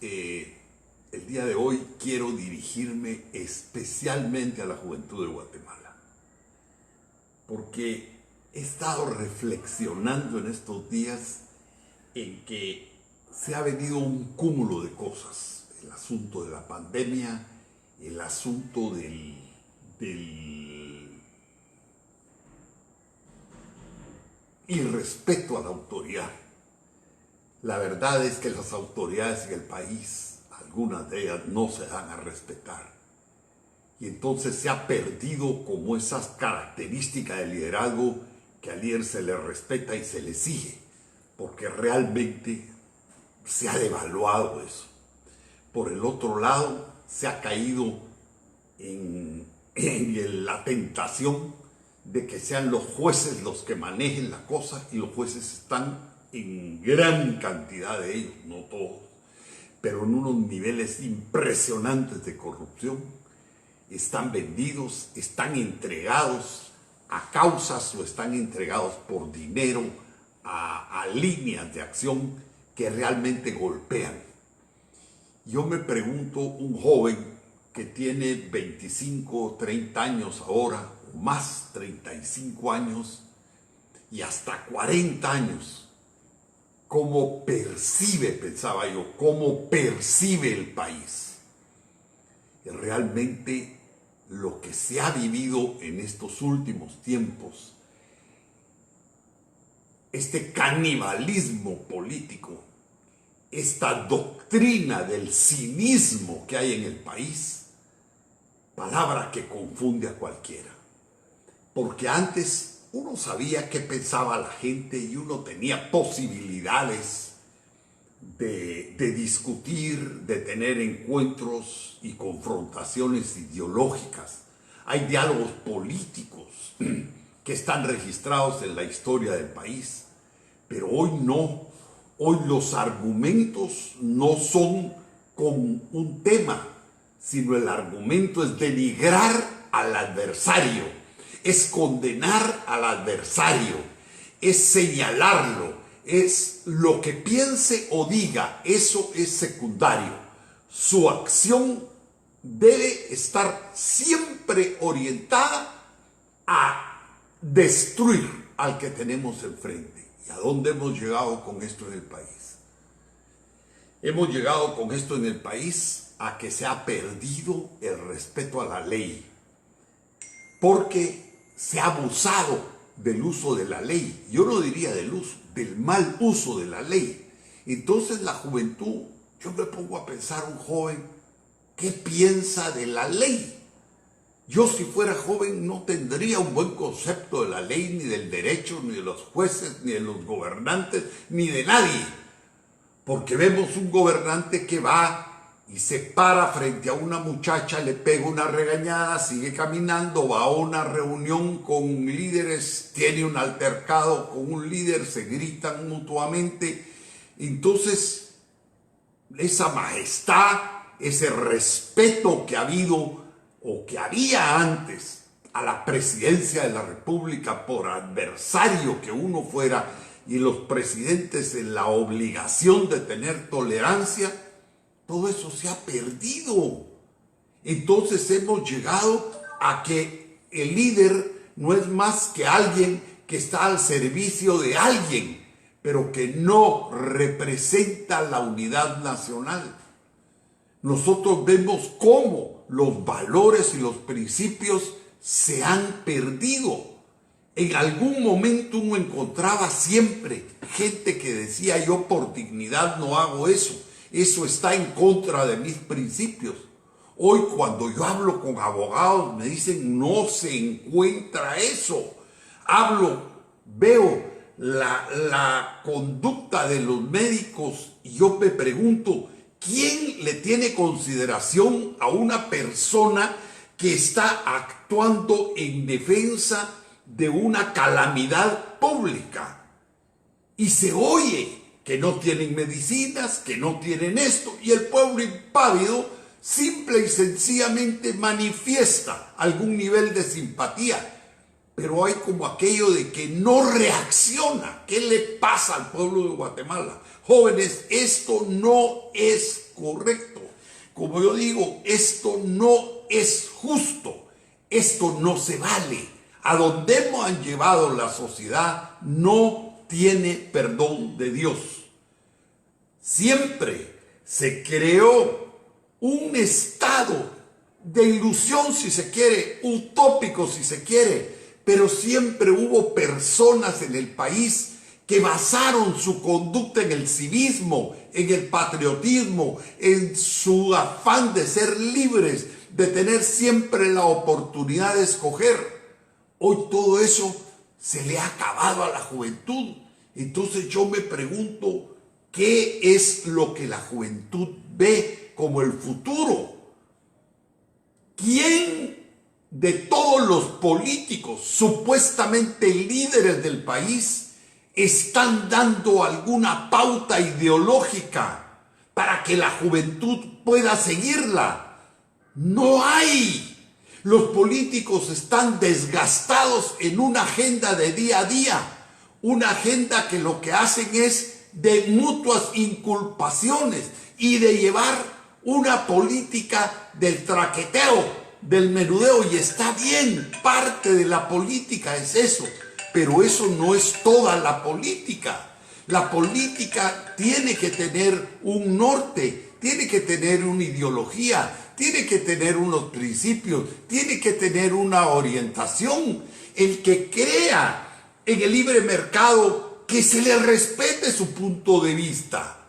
el día de hoy quiero dirigirme especialmente a la juventud de Guatemala, porque he estado reflexionando en estos días en que se ha venido un cúmulo de cosas: el asunto de la pandemia, el asunto del irrespeto a la autoridad. La verdad es que las autoridades en el país, algunas de ellas, no se dan a respetar. Y entonces se ha perdido como esas características de liderazgo que al líder se le respeta y se le sigue, porque realmente se ha devaluado eso. Por el otro lado, se ha caído en la tentación de que sean los jueces los que manejen la cosa, y los jueces están en gran cantidad de ellos, no todos, pero en unos niveles impresionantes de corrupción. Están vendidos, están entregados a causas o están entregados por dinero a líneas de acción que realmente golpean. Yo me pregunto, un joven que tiene 25, 30 años ahora, o más, 35 años y hasta 40 años, ¿cómo percibe, pensaba yo, cómo percibe el país? Y realmente lo que se ha vivido en estos últimos tiempos, este canibalismo político, esta doctrina del cinismo que hay en el país, palabra que confunde a cualquiera. Porque antes uno sabía qué pensaba la gente y uno tenía posibilidades de discutir, de tener encuentros y confrontaciones ideológicas. Hay diálogos políticos que están registrados en la historia del país, pero hoy no. Hoy los argumentos no son con un tema, sino el argumento es denigrar al adversario, es condenar al adversario, es señalarlo, es lo que piense o diga, eso es secundario. Su acción debe estar siempre orientada a destruir al que tenemos enfrente. ¿Y a dónde hemos llegado con esto en el país? Hemos llegado con esto en el país a que se ha perdido el respeto a la ley, porque se ha abusado del uso de la ley. Yo no diría del uso, del mal uso de la ley. Entonces la juventud, yo me pongo a pensar, un joven, ¿qué piensa de la ley? Yo, si fuera joven, no tendría un buen concepto de la ley, ni del derecho, ni de los jueces, ni de los gobernantes, ni de nadie. Porque vemos un gobernante que va y se para frente a una muchacha, le pega una regañada, sigue caminando, va a una reunión con líderes, tiene un altercado con un líder, se gritan mutuamente. Entonces, esa majestad, ese respeto que ha habido o que había antes a la presidencia de la República, por adversario que uno fuera, y los presidentes en la obligación de tener tolerancia, todo eso se ha perdido. Entonces hemos llegado a que el líder no es más que alguien que está al servicio de alguien, pero que no representa la unidad nacional. Nosotros vemos cómo los valores y los principios se han perdido. En algún momento uno encontraba siempre gente que decía: yo por dignidad no hago eso, eso está en contra de mis principios. Hoy, cuando yo hablo con abogados, me dicen: no se encuentra eso. Veo la conducta de los médicos y yo me pregunto: ¿quién le tiene consideración a una persona que está actuando en defensa de una calamidad pública? Y se oye que no tienen medicinas, que no tienen esto, y el pueblo impávido simple y sencillamente manifiesta algún nivel de simpatía. pero hay como aquello de que no reacciona. ¿Qué le pasa al pueblo de Guatemala? Jóvenes, esto no es correcto. Como yo digo, esto no es justo. Esto no se vale. A donde hemos llevado la sociedad no tiene perdón de Dios. Siempre se creó un estado de ilusión, si se quiere, utópico, si se quiere, pero siempre hubo personas en el país que basaron su conducta en el civismo, en el patriotismo, en su afán de ser libres, de tener siempre la oportunidad de escoger. Hoy todo eso se le ha acabado a la juventud. Entonces yo me pregunto, ¿qué es lo que la juventud ve como el futuro? ¿Quién de todos los políticos supuestamente líderes del país están dando alguna pauta ideológica para que la juventud pueda seguirla? No hay. Los políticos están desgastados en una agenda de día a día, una agenda que lo que hacen es de mutuas inculpaciones y de llevar una política del traqueteo, del menudeo, y está bien, parte de la política es eso, pero eso no es toda la política. La política tiene que tener un norte, tiene que tener una ideología, tiene que tener unos principios, tiene que tener una orientación. El que crea en el libre mercado, que se le respete su punto de vista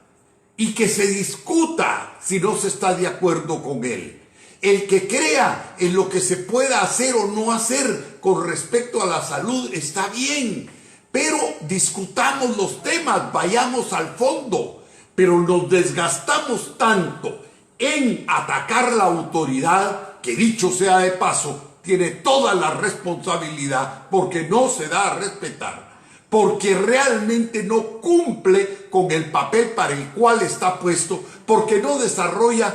y que se discuta si no se está de acuerdo con él. El que crea en lo que se pueda hacer o no hacer con respecto a la salud está bien, pero discutamos los temas, vayamos al fondo, pero nos desgastamos tanto en atacar la autoridad, que dicho sea de paso, tiene toda la responsabilidad porque no se da a respetar, porque realmente no cumple con el papel para el cual está puesto, porque no desarrolla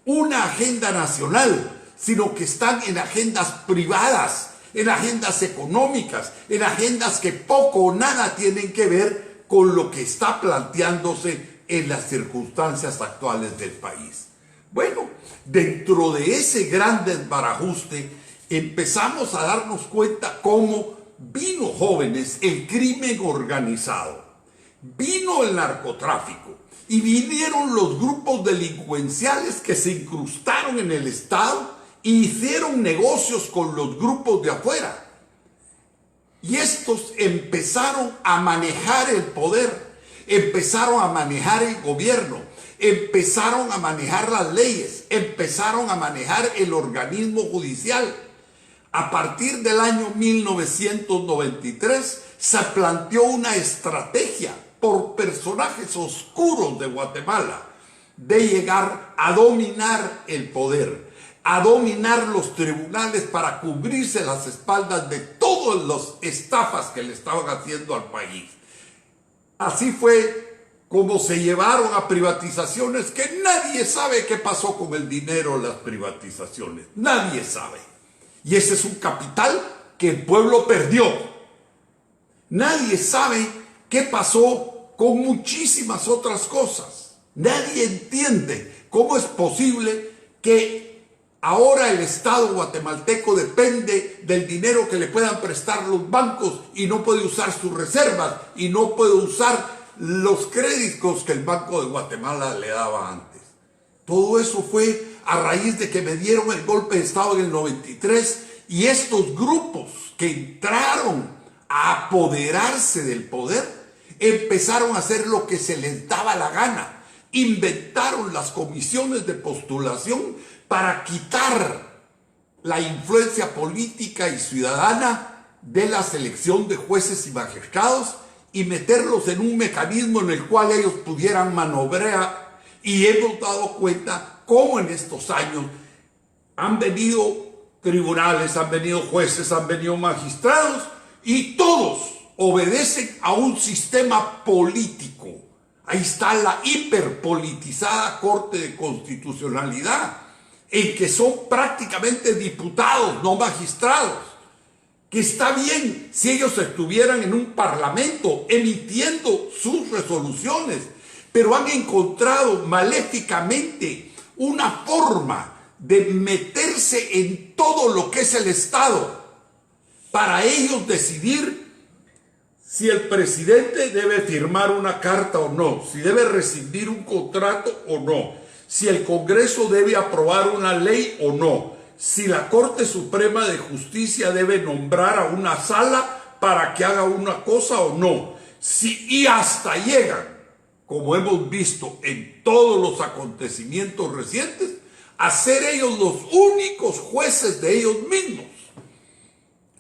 una agenda nacional, sino que están en agendas privadas, en agendas económicas, en agendas que poco o nada tienen que ver con lo que está planteándose en las circunstancias actuales del país. Bueno, dentro de ese gran desbarajuste empezamos a darnos cuenta cómo vino, jóvenes, el crimen organizado, vino el narcotráfico y vinieron los grupos delincuenciales que se incrustaron en el Estado e hicieron negocios con los grupos de afuera. Y estos empezaron a manejar el poder, empezaron a manejar el gobierno, empezaron a manejar las leyes, empezaron a manejar el organismo judicial. A partir del año 1993 se planteó una estrategia por personajes oscuros de Guatemala de llegar a dominar el poder, a dominar los tribunales para cubrirse las espaldas de todas las estafas que le estaban haciendo al país. Así fue como se llevaron a privatizaciones que nadie sabe qué pasó con el dinero de las privatizaciones. Nadie sabe. Y ese es un capital que el pueblo perdió. Nadie sabe qué pasó con muchísimas otras cosas. Nadie entiende cómo es posible que ahora el Estado guatemalteco depende del dinero que le puedan prestar los bancos y no puede usar sus reservas y no puede usar los créditos que el Banco de Guatemala le daba antes. Todo eso fue a raíz de que me dieron el golpe de Estado en el 93 y estos grupos que entraron a apoderarse del poder empezaron a hacer lo que se les daba la gana. Inventaron las comisiones de postulación para quitar la influencia política y ciudadana de la selección de jueces y magistrados y meterlos en un mecanismo en el cual ellos pudieran maniobrar. Y hemos dado cuenta cómo en estos años han venido tribunales, han venido jueces, han venido magistrados y todos obedecen a un sistema político. Ahí está la hiperpolitizada Corte de Constitucionalidad, en que son prácticamente diputados, no magistrados. que está bien si ellos estuvieran en un parlamento emitiendo sus resoluciones, pero han encontrado maléficamente una forma de meterse en todo lo que es el Estado para ellos decidir si el presidente debe firmar una carta o no, si debe rescindir un contrato o no, si el Congreso debe aprobar una ley o no, si la Corte Suprema de Justicia debe nombrar a una sala para que haga una cosa o no, y hasta llegan, como hemos visto en todos los acontecimientos recientes, a ser ellos los únicos jueces de ellos mismos.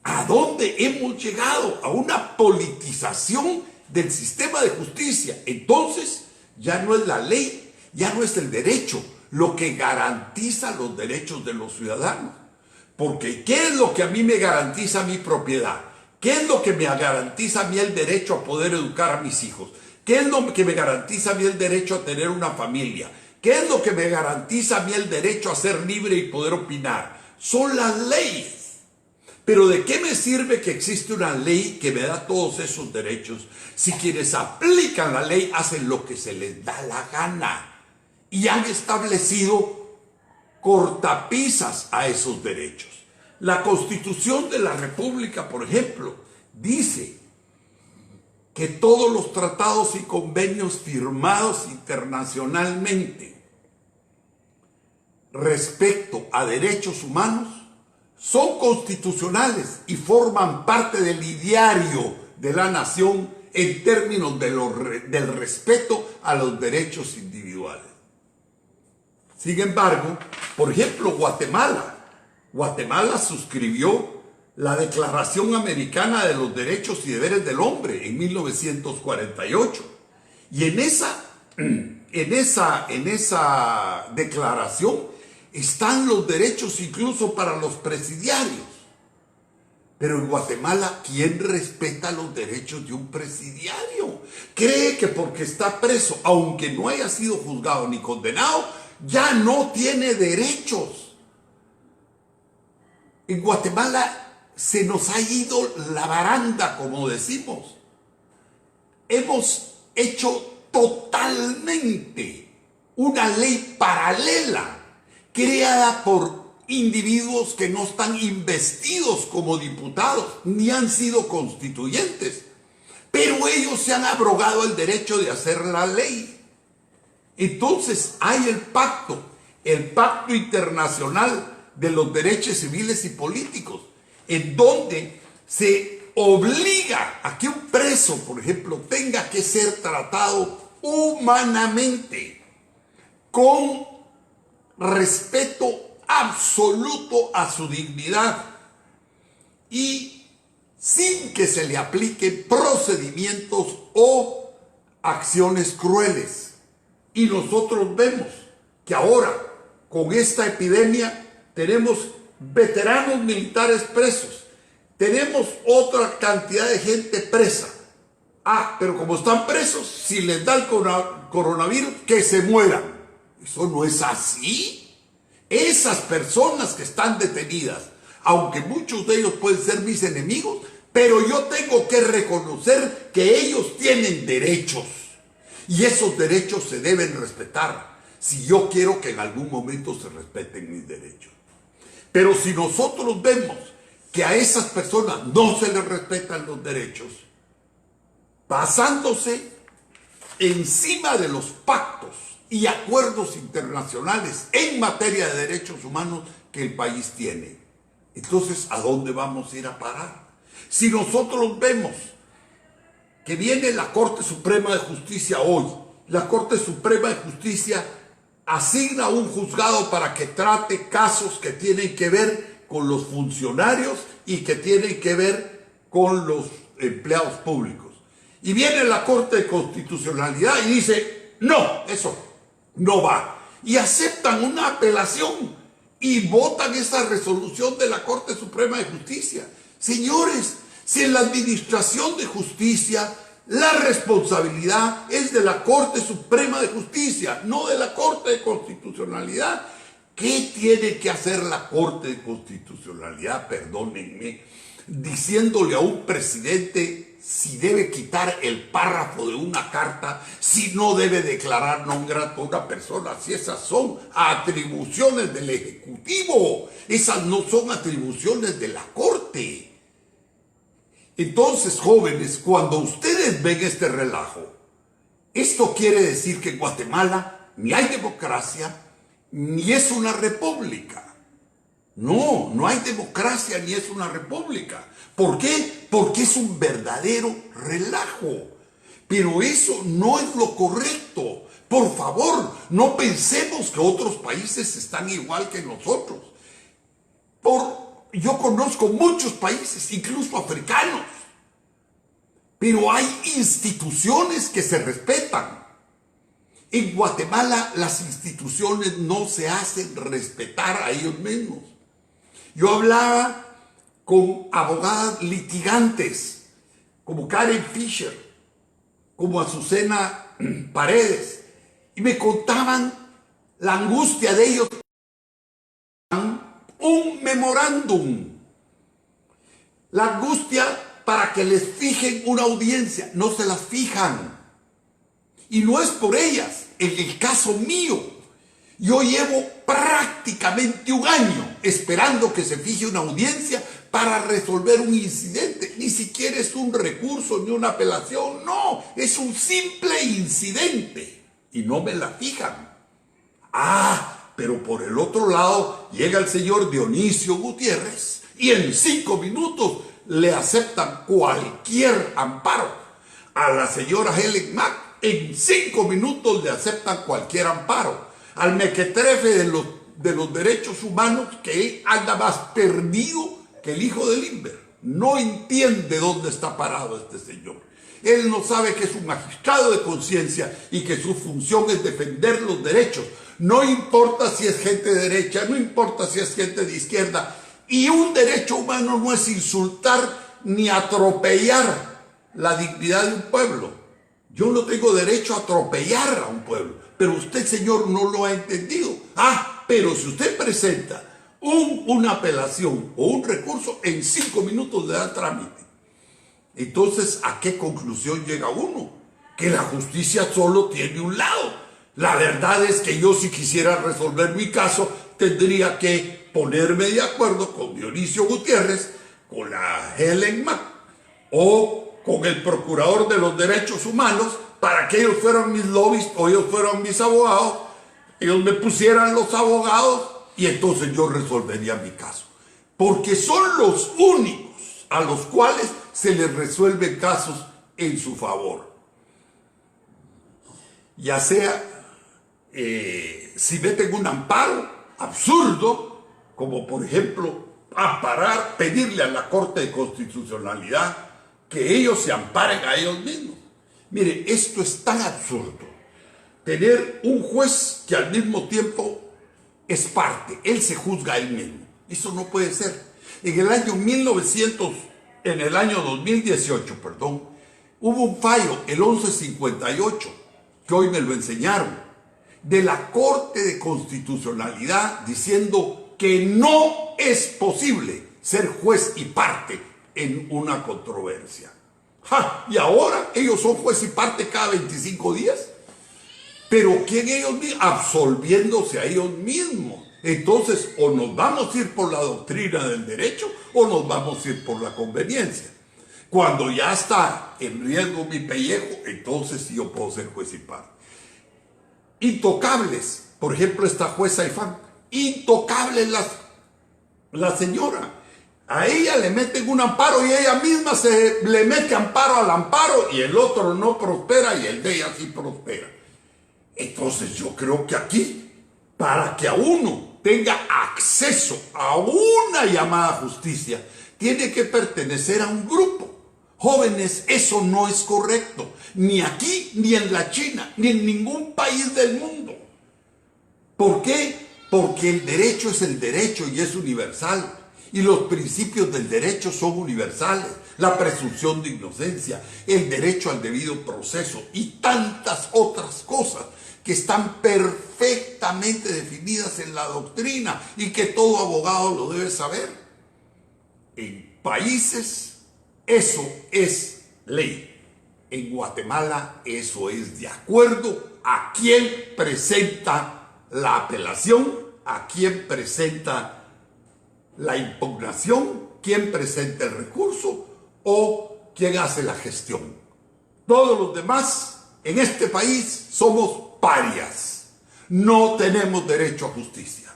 ¿A dónde hemos llegado? A una politización del sistema de justicia. Entonces, ya no es la ley, ya no es el derecho lo que garantiza los derechos de los ciudadanos. Porque ¿qué es lo que a mí me garantiza mi propiedad? ¿Qué es lo que me garantiza a mí el derecho a poder educar a mis hijos? ¿Qué es lo que me garantiza a mí el derecho a tener una familia? ¿Qué es lo que me garantiza a mí el derecho a ser libre y poder opinar? Son las leyes. Pero ¿de qué me sirve que existe una ley que me da todos esos derechos si quienes aplican la ley hacen lo que se les da la gana y han establecido cortapisas a esos derechos? La Constitución de la República, por ejemplo, dice que todos los tratados y convenios firmados internacionalmente respecto a derechos humanos son constitucionales y forman parte del ideario de la nación en términos del respeto a los derechos individuales. Sin embargo, por ejemplo, Guatemala suscribió la Declaración Americana de los Derechos y Deberes del Hombre en 1948. Y en esa declaración están los derechos incluso para los presidiarios. Pero en Guatemala, ¿quién respeta los derechos de un presidiario? Cree que porque está preso, aunque no haya sido juzgado ni condenado, ya no tiene derechos. En Guatemala se nos ha ido la baranda, como decimos. Hemos hecho totalmente una ley paralela, creada por individuos que no están investidos como diputados, ni han sido constituyentes, pero ellos se han abrogado el derecho de hacer la ley. Entonces hay el pacto internacional de los derechos civiles y políticos, en donde se obliga a que un preso, por ejemplo, tenga que ser tratado humanamente, con respeto absoluto a su dignidad y sin que se le apliquen procedimientos o acciones crueles. Y nosotros vemos que ahora, con esta epidemia, tenemos veteranos militares presos, tenemos otra cantidad de gente presa. Pero como están presos, si les da el coronavirus, que se mueran. Eso no es así. Esas personas que están detenidas, aunque muchos de ellos pueden ser mis enemigos, pero yo tengo que reconocer que ellos tienen derechos. Y esos derechos se deben respetar, si yo quiero que en algún momento se respeten mis derechos. Pero si nosotros vemos que a esas personas no se les respetan los derechos, basándose encima de los pactos y acuerdos internacionales en materia de derechos humanos que el país tiene, entonces, ¿a dónde vamos a ir a parar? Si nosotros vemos que viene la Corte Suprema de Justicia hoy, la Corte Suprema de Justicia asigna un juzgado para que trate casos que tienen que ver con los funcionarios y que tienen que ver con los empleados públicos. Y viene la Corte de Constitucionalidad y dice, no, eso no va. Y aceptan una apelación y votan esa resolución de la Corte Suprema de Justicia. Señores, si en la administración de justicia la responsabilidad es de la Corte Suprema de Justicia, no de la Corte de Constitucionalidad, ¿qué tiene que hacer la Corte de Constitucionalidad? Perdónenme. diciéndole a un presidente si debe quitar el párrafo de una carta, si no debe declarar non grata a una persona, si esas son atribuciones del Ejecutivo, esas no son atribuciones de la Corte. Entonces, jóvenes, cuando ustedes ven este relajo, esto quiere decir que en Guatemala ni hay democracia, ni es una república. No, no hay democracia ni es una república. ¿Por qué? Porque es un verdadero relajo. Pero eso no es lo correcto. Por favor, no pensemos que otros países están igual que nosotros. Yo conozco muchos países, incluso africanos, pero hay instituciones que se respetan. En Guatemala las instituciones no se hacen respetar a ellos mismos. Yo hablaba con abogadas litigantes, como Karen Fisher, como Azucena Paredes, y me contaban la angustia de ellos. Un memorándum, la angustia para que les fijen una audiencia, no se las fijan. Y no es por ellas. En el caso mío, yo llevo prácticamente un año esperando que se fije una audiencia para resolver un incidente. Ni siquiera es un recurso ni una apelación, no, es un simple incidente. Y no me la fijan. Pero por el otro lado llega el señor Dionisio Gutiérrez y en 5 minutos le aceptan cualquier amparo. A la señora Helen Mack en 5 minutos le aceptan cualquier amparo. Al mequetrefe de los derechos humanos, que él anda más perdido que el hijo de Limber. No entiende dónde está parado este señor. Él no sabe que es un magistrado de conciencia y que su función es defender los derechos. No importa si es gente de derecha, no importa si es gente de izquierda. Y un derecho humano no es insultar ni atropellar la dignidad de un pueblo. Yo no tengo derecho a atropellar a un pueblo, pero usted, señor, no lo ha entendido. Pero si usted presenta una apelación o un recurso, en 5 minutos le da trámite. Entonces, ¿a qué conclusión llega uno? Que la justicia solo tiene un lado. La verdad es que yo, si quisiera resolver mi caso, tendría que ponerme de acuerdo con Dionisio Gutiérrez, con la Helen Mack o con el Procurador de los Derechos Humanos, para que ellos fueran mis lobbies o ellos fueran mis abogados, ellos me pusieran los abogados y entonces yo resolvería mi caso. Porque son los únicos a los cuales se les resuelven casos en su favor. Ya sea si meten un amparo absurdo, como por ejemplo pedirle a la Corte de Constitucionalidad que ellos se amparen a ellos mismos. Mire, esto es tan absurdo. Tener un juez que al mismo tiempo es parte, él se juzga a él mismo. Eso no puede ser. En el año 2018, hubo un fallo, el 1158, que hoy me lo enseñaron, de la Corte de Constitucionalidad diciendo que no es posible ser juez y parte en una controversia. Y ahora ellos son juez y parte cada 25 días. Pero ¿quién ellos mismos? Absolviéndose a ellos mismos. Entonces, o nos vamos a ir por la doctrina del derecho o nos vamos a ir por la conveniencia. Cuando ya está en riesgo mi pellejo, entonces sí yo puedo ser juez y parte. Intocables, por ejemplo, esta jueza Ifán, intocable la señora. A ella le meten un amparo y ella misma le mete amparo al amparo y el otro no prospera y el de ella sí prospera. Entonces yo creo que aquí, para que a uno tenga acceso a una llamada justicia, tiene que pertenecer a un grupo. Jóvenes, eso no es correcto, ni aquí, ni en la China, ni en ningún país del mundo. ¿Por qué? Porque el derecho es el derecho y es universal. Y los principios del derecho son universales. La presunción de inocencia, el derecho al debido proceso y tantas otras cosas que están perfectamente definidas en la doctrina y que todo abogado lo debe saber. En países eso es ley. En Guatemala eso es de acuerdo a quién presenta la apelación, a quién presenta la impugnación, quién presenta el recurso o quién hace la gestión. Todos los demás en este país somos parias. No tenemos derecho a justicia.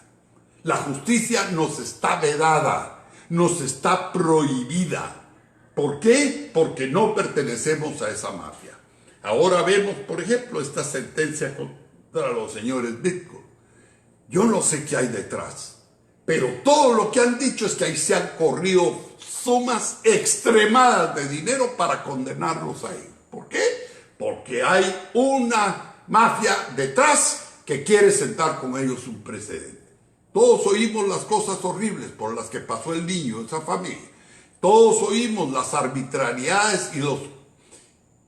La justicia nos está vedada, nos está prohibida. ¿Por qué? Porque no pertenecemos a esa mafia. Ahora vemos, por ejemplo, esta sentencia contra los señores Bitcoin. Yo no sé qué hay detrás, pero todo lo que han dicho es que ahí se han corrido sumas extremadas de dinero para condenarlos a ellos. ¿Por qué? Porque hay una mafia detrás que quiere sentar con ellos un precedente. Todos oímos las cosas horribles por las que pasó el niño, esa familia. Todos oímos las arbitrariedades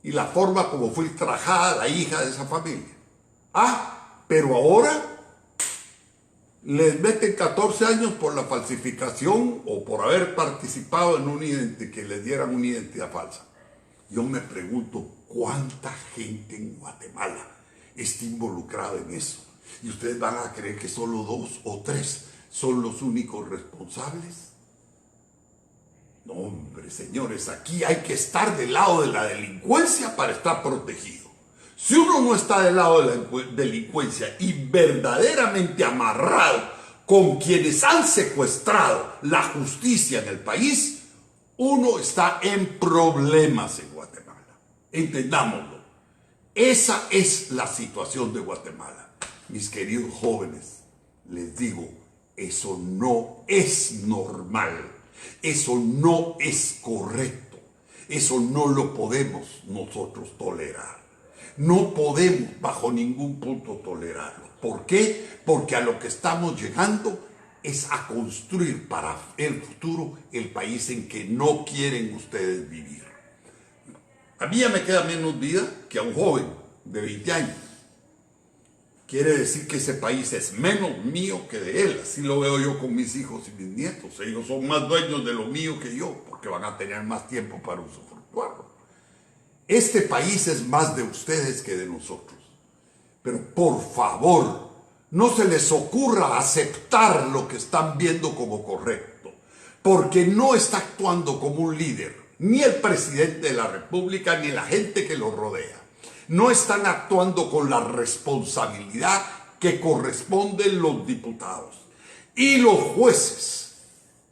y la forma como fue ultrajada la hija de esa familia. Pero ahora les meten 14 años por la falsificación o por haber participado en que les dieran una identidad falsa. Yo me pregunto cuánta gente en Guatemala está involucrada en eso. Y ustedes van a creer que solo 2 o 3 son los únicos responsables. No, hombre, señores, aquí hay que estar del lado de la delincuencia para estar protegido. Si uno no está del lado de la delincuencia y verdaderamente amarrado con quienes han secuestrado la justicia en el país, uno está en problemas en Guatemala. Entendámoslo. Esa es la situación de Guatemala. Mis queridos jóvenes, les digo, eso no es normal. Eso no es correcto. Eso no lo podemos nosotros tolerar. No podemos bajo ningún punto tolerarlo. ¿Por qué? Porque a lo que estamos llegando es a construir para el futuro el país en que no quieren ustedes vivir. A mí ya me queda menos vida que a un joven de 20 años. Quiere decir que ese país es menos mío que de él. Así lo veo yo con mis hijos y mis nietos. Ellos son más dueños de lo mío que yo, porque van a tener más tiempo para usufructuarlo. Este país es más de ustedes que de nosotros. Pero por favor, no se les ocurra aceptar lo que están viendo como correcto, porque no está actuando como un líder, ni el presidente de la República, ni la gente que lo rodea. No están actuando con la responsabilidad que corresponden los diputados. Y los jueces,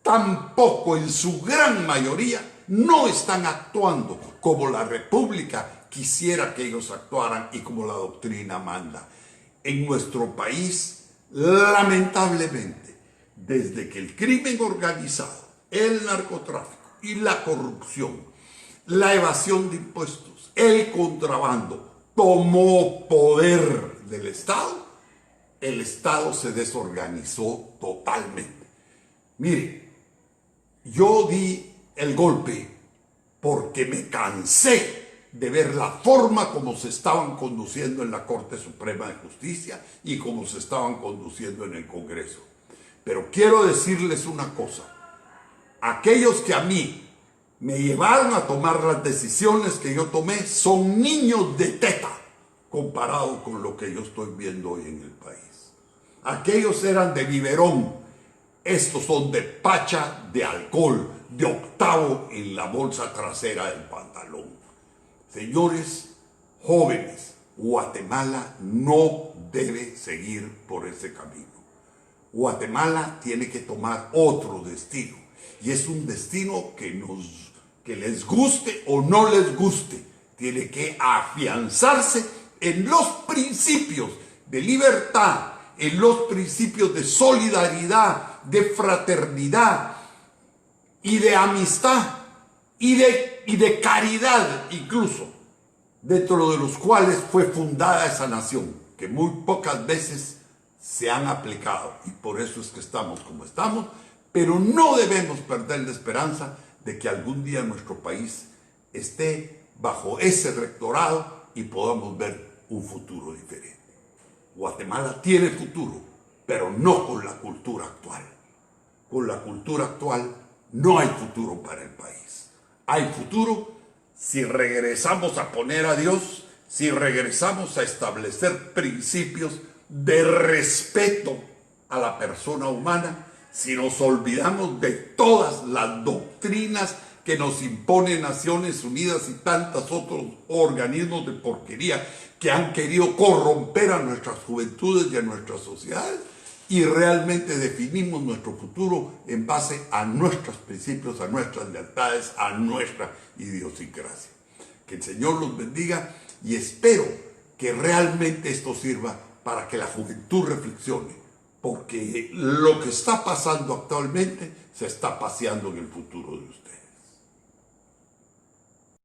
tampoco en su gran mayoría, no están actuando como la República quisiera que ellos actuaran y como la doctrina manda. En nuestro país, lamentablemente, desde que el crimen organizado, el narcotráfico y la corrupción, la evasión de impuestos, el contrabando, tomó poder del Estado, el Estado se desorganizó totalmente. Mire, yo di el golpe porque me cansé de ver la forma como se estaban conduciendo en la Corte Suprema de Justicia y como se estaban conduciendo en el Congreso. Pero quiero decirles una cosa, aquellos que a mí me llevaron a tomar las decisiones que yo tomé son niños de teta comparado con lo que yo estoy viendo hoy en el país. Aquellos eran de biberón, estos son de pacha, de alcohol, de octavo en la bolsa trasera del pantalón. Señores jóvenes, Guatemala no debe seguir por ese camino. Guatemala tiene que tomar otro destino. Y es un destino que les guste o no les guste. Tiene que afianzarse en los principios de libertad, en los principios de solidaridad, de fraternidad y de amistad y de caridad incluso, dentro de los cuales fue fundada esa nación, que muy pocas veces se han aplicado. Y por eso es que estamos como estamos. Pero no debemos perder la esperanza de que algún día nuestro país esté bajo ese rectorado y podamos ver un futuro diferente. Guatemala tiene futuro, pero no con la cultura actual. Con la cultura actual no hay futuro para el país. Hay futuro si regresamos a poner a Dios, si regresamos a establecer principios de respeto a la persona humana, si nos olvidamos de todas las doctrinas que nos impone Naciones Unidas y tantos otros organismos de porquería que han querido corromper a nuestras juventudes y a nuestras sociedades, y realmente definimos nuestro futuro en base a nuestros principios, a nuestras lealtades, a nuestra idiosincrasia. Que el Señor los bendiga y espero que realmente esto sirva para que la juventud reflexione, porque lo que está pasando actualmente se está paseando en el futuro de ustedes.